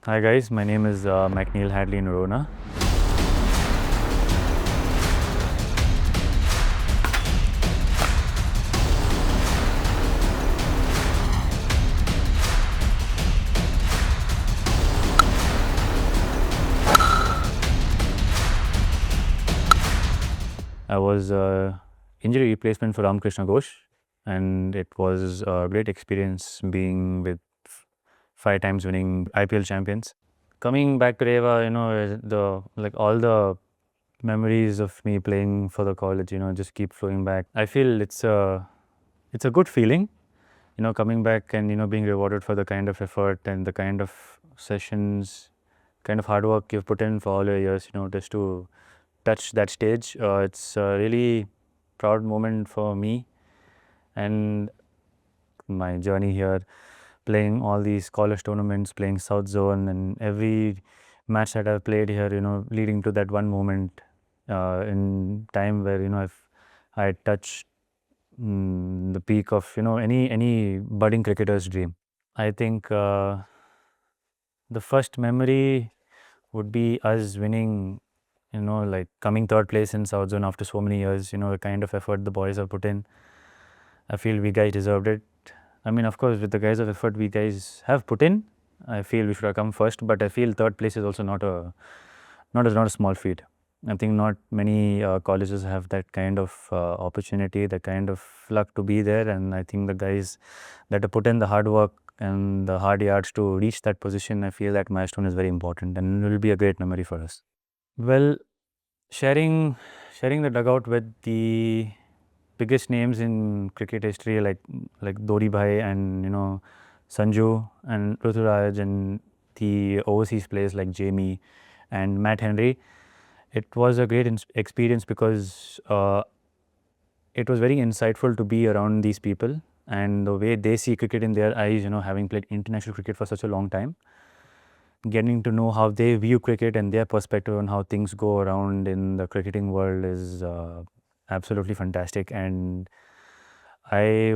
Hi guys, my name is Macneil Hadley Noronha. I was injury replacement for Ramakrishna Ghosh, and it was a great experience being with 5 times winning IPL champions. Coming back to REVA, all the memories of me playing for the college, just keep flowing back. I feel it's a good feeling, coming back and being rewarded for the kind of effort and the kind of sessions, kind of hard work you've put in for all your years, just to touch that stage. It's a really proud moment for me and my journey here, playing all these college tournaments, playing South Zone, and every match that I've played here, leading to that one moment in time where I touched the peak of any budding cricketer's dream. I think the first memory would be us winning, like coming third place in South Zone after so many years, the kind of effort the boys have put in. I feel we guys deserved it. I mean, of course, with the guys of effort we guys have put in, I feel we should have come first, but I feel third place is also not a small feat. I think not many colleges have that kind of opportunity, that kind of luck to be there, and I think the guys that have put in the hard work and the hard yards to reach that position, I feel that milestone is very important and it will be a great memory for us. Well, sharing the dugout with the biggest names in cricket history, like Dori Bhai and Sanju and Ruturaj, and the overseas players like Jamie and Matt Henry. It was a great experience because it was very insightful to be around these people and the way they see cricket in their eyes, having played international cricket for such a long time. Getting to know how they view cricket and their perspective on how things go around in the cricketing world is absolutely fantastic. And I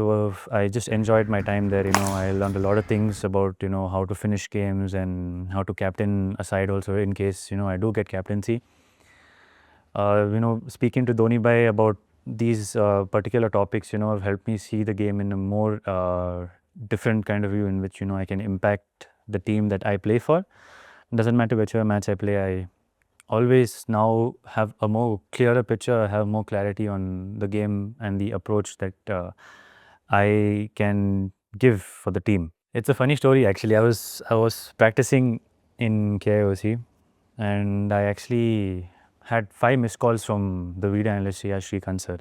just enjoyed my time there. I learned a lot of things about how to finish games and how to captain a side also in case I do get captaincy. Speaking to Dhoni Bhai about these particular topics, have helped me see the game in a more different kind of view in which I can impact the team that I play for. Doesn't matter whichever match I play, I always now have a more clearer picture, have more clarity on the game and the approach that I can give for the team. It's a funny story actually. I was practicing in KIOC and I actually had 5 missed calls from the video analyst Shrikant sir,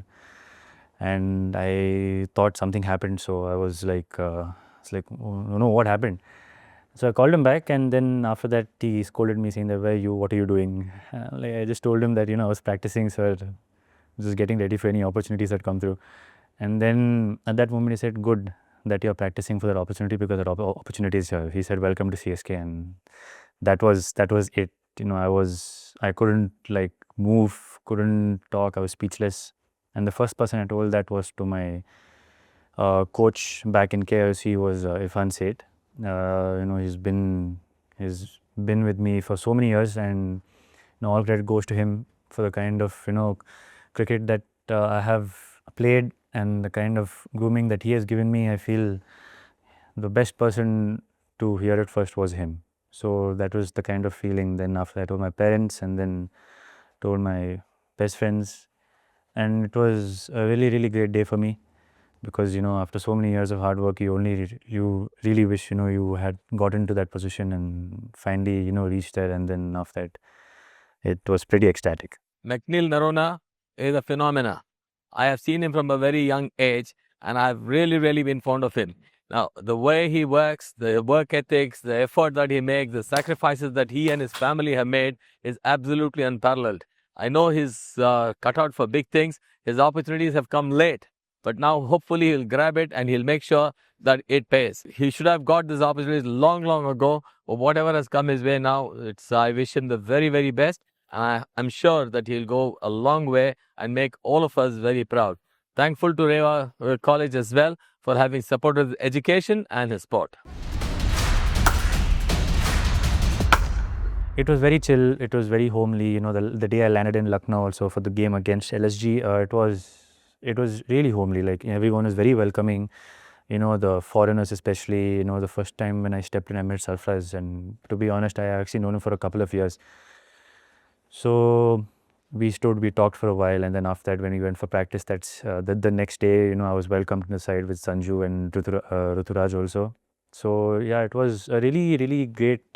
and I thought something happened. So I was like, oh, no, what happened? So I called him back, and then after that he scolded me saying that, what are you doing? I just told him that I was practicing, sir, just getting ready for any opportunities that come through. And then at that moment he said, good that you're practicing for that opportunity because that opportunity is here. He said, welcome to CSK, and that was it. I couldn't like move, couldn't talk, I was speechless. And the first person I told that was to my coach back in KIOC was Irfan Seth. He's been with me for so many years, and all credit goes to him for the kind of cricket that I have played and the kind of grooming that he has given me. I feel the best person to hear it first was him. So that was the kind of feeling. Then after I told my parents, and then told my best friends, and it was a really, really great day for me because after so many years of hard work, you really wish you had gotten to that position and finally reached there. And then after that, it was pretty ecstatic. Macneil Noronha is a phenomena. I have seen him from a very young age, and I've really, really been fond of him. Now, the way he works, the work ethics, the effort that he makes, the sacrifices that he and his family have made is absolutely unparalleled. I know he's cut out for big things. His opportunities have come late, but now hopefully he'll grab it and he'll make sure that it pays. He should have got this opportunity long, long ago, but whatever has come his way now, I wish him the very, very best. And I'm sure that he'll go a long way and make all of us very proud. Thankful to REVA College as well for having supported his education and his sport. It was very chill. It was very homely. You know, the day I landed in Lucknow also for the game against LSG, it was really homely. Like everyone was very welcoming. You know, the foreigners especially. You know, the first time when I stepped in, I met Sarfraz, and to be honest, I actually known him for a couple of years. So we talked for a while, and then after that, when we went for practice, that's the next day. You know, I was welcomed to the side with Sanju and Ruturaj also. So yeah, it was a really, really great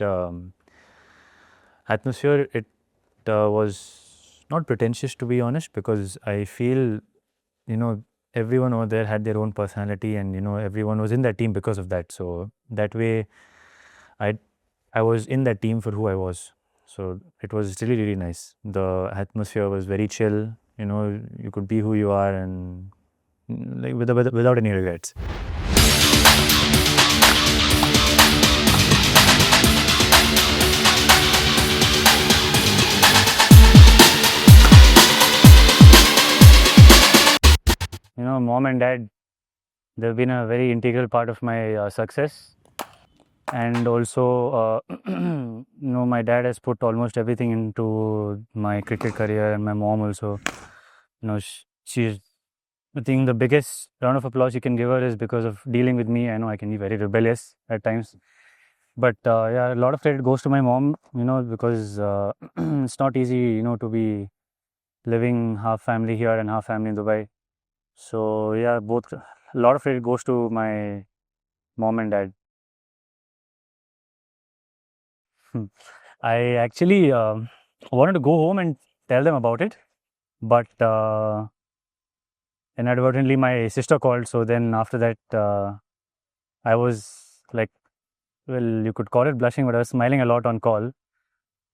atmosphere. It was not pretentious, to be honest, because I feel, you know, everyone over there had their own personality, and you know, everyone was in that team because of that. So that way, I I was in that team for who I was. So it was really, really nice. The atmosphere was very chill. You know, you could be who you are, and like without any regrets. You know, mom and dad, they've been a very integral part of my success. And also, you know, my dad has put almost everything into my cricket career, and my mom also. You know, she's, I think the biggest round of applause you can give her is because of dealing with me. I know I can be very rebellious at times, but yeah, a lot of credit goes to my mom. You know, because it's not easy, you know, to be living half family here and half family in Dubai. So yeah, both, a lot of credit goes to my mom and dad. I actually wanted to go home and tell them about it, but inadvertently my sister called. So then after that, I was like, well, you could call it blushing, but I was smiling a lot on call.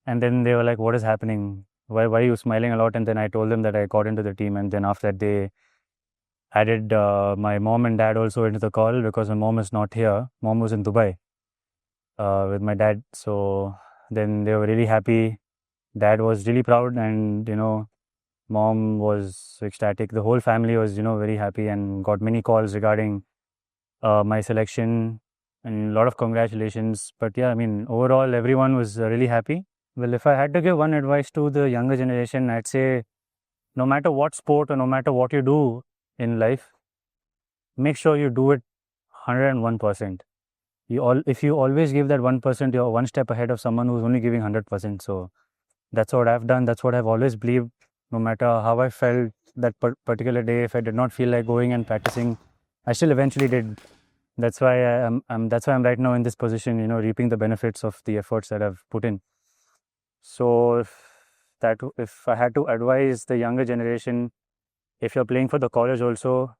And then they were like, "What is happening? Why are you smiling a lot?" And then I told them that I got into the team, and then after that they added my mom and dad also into the call because my mom is not here. Mom was in Dubai with my dad. So then they were really happy. Dad was really proud, and you know, mom was ecstatic. The whole family was, you know, very happy, and got many calls regarding my selection and a lot of congratulations. But yeah, I mean, overall, everyone was really happy. Well, if I had to give one advice to the younger generation, I'd say no matter what sport or no matter what you do in life, make sure you do it 101%. If you always give that 1%, you're one step ahead of someone who's only giving 100%. So that's what I've done. That's what I've always believed. No matter how I felt that particular day, if I did not feel like going and practicing, I still eventually did. That's why that's why I'm right now in this position. You know, reaping the benefits of the efforts that I've put in. So if I had to advise the younger generation, if you're playing for the college also,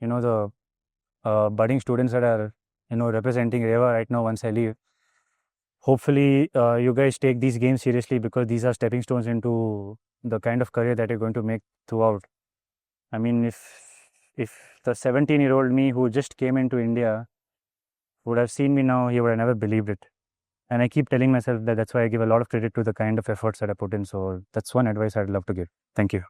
you know, the budding students that are, you know, representing REVA right now once I leave, hopefully you guys take these games seriously, because these are stepping stones into the kind of career that you're going to make throughout. I mean, if the 17-year-old me who just came into India would have seen me now, he would have never believed it. And I keep telling myself that that's why I give a lot of credit to the kind of efforts that I put in. So that's one advice I'd love to give. Thank you.